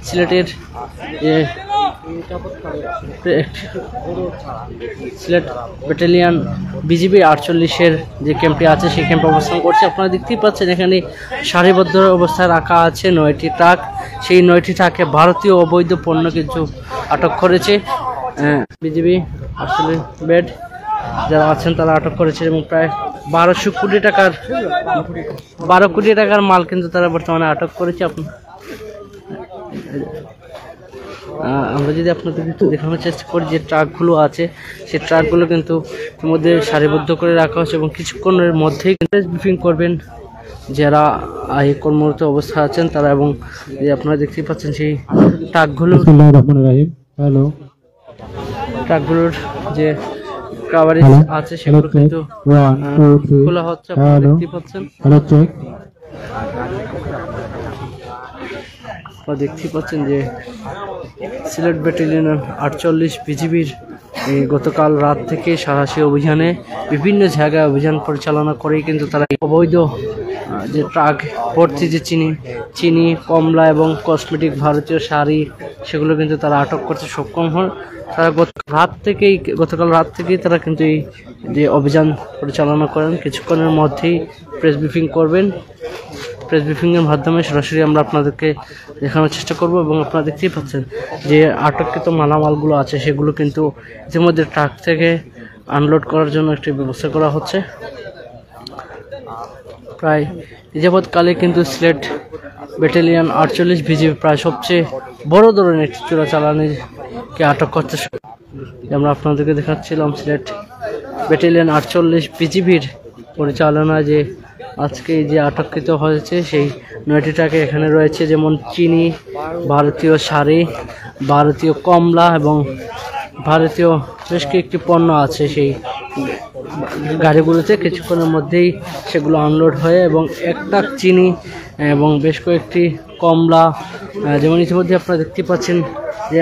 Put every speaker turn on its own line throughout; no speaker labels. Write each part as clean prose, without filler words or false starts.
সিলেটের যে Sylhet battalion BGB 48-এর যে ক্যাম্পটি আছে সেই ক্যাম্পে অবস্থান করছে। আপনারা দেখতেই পাচ্ছেন এখানে সারিবদ্ধ অবস্থায় রাখা আছে 9টি ট্রাক। সেই 9টি ট্রাকে ভারতীয় অবৈধ পণ্য কিছু আটক করেছে বিজিবি। আসলে বেড যারা আছেন তারা আটক করেছে এবং প্রায় 12 কোটি টাকার মাল কিন্তু তারা বর্তমানে আটক করেছে। আমরা যদি আপনাদের একটু দেখানোর চেষ্টা করি যে ট্রাকগুলো আছে সেই ট্রাকগুলো কিন্তু ইতিমধ্যে সারিবদ্ধ করে রাখা হচ্ছে এবং কিছুক্ষণের মধ্যেই ব্রিফিং করবেন যারা এই কর্মরত অবস্থা আছেন তারা। এবং যে আপনারা দেখতেই পাচ্ছেন সেই ট্রাকগুলোর যে কাভারেজ আছে সেগুলো কিন্তু খোলা হচ্ছে। আপনারা দেখতেই পাচ্ছেন দেখতেই পাচ্ছেন যে সিলেট ব্যাটালিয়ন 48 বিজিবির গতকাল রাত থেকে সারাশি অভিযানে বিভিন্ন জায়গায় অভিযান পরিচালনা করেই কিন্তু তারা অবৈধ যে ট্রাক ভর্তি যে চিনি কমলা এবং কসমেটিক ভারতীয় শাড়ি সেগুলো কিন্তু তারা আটক করতে সক্ষম হন। তারা গতকাল রাত থেকেই তারা কিন্তু এই যে অভিযান পরিচালনা করেন। কিছুক্ষণের মধ্যেই প্রেস ব্রিফিং করবেন। প্রেস ব্রিফিংয়ের মাধ্যমে সরাসরি আমরা আপনাদেরকে দেখানোর চেষ্টা করব এবং আপনারা দেখতেই পাচ্ছেন যে আটককৃত মালামালগুলো আছে সেগুলো কিন্তু ইতিমধ্যে ট্রাক থেকে আনলোড করার জন্য একটি ব্যবস্থা করা হচ্ছে। প্রায় যাবৎকালে কিন্তু সিলেট ব্যাটালিয়ন 48 বিজিবি প্রায় সবচেয়ে বড় ধরনের একটি চোরাচালানিকে আটক করতে আমরা আপনাদেরকে দেখাচ্ছিলাম। সিলেট ব্যাটালিয়ন 48 বিজিবির পরিচালনায় যে আজকে যে আটককৃত হয়েছে সেই 9টি ট্রাকে এখানে রয়েছে যেমন চিনি, ভারতীয় শাড়ি, ভারতীয় কমলা এবং ভারতীয় বেশ কয়েকটি পণ্য আছে সেই গাড়িগুলোতে। কিছুক্ষণের মধ্যেই সেগুলো আনলোড হয়ে এবং 1 ট্রাক চিনি এবং বেশ কয়েকটি কমলা যেমন ইতিমধ্যে আপনারা দেখতে পাচ্ছেন যে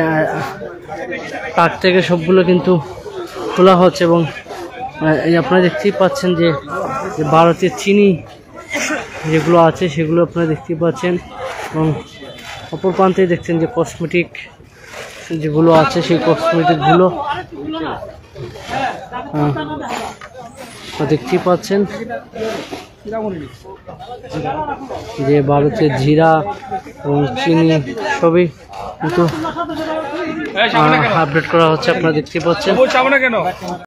ট্রাক থেকে সবগুলো কিন্তু খোলা হচ্ছে এবং আপনারা দেখতেই পাচ্ছেন যে ভারতের চিনি যেগুলো আছে সেগুলো আপনারা দেখতেই পাচ্ছেন এবং অপর প্রান্তে দেখছেন যে কসমেটিক যেগুলো আছে সেই কসমেটিকগুলো দেখতেই পাচ্ছেন যে ভারতের জিরা এবং চিনি সবই কিন্তু আপডেট করা হচ্ছে। আপনারা দেখতেই পাচ্ছেন।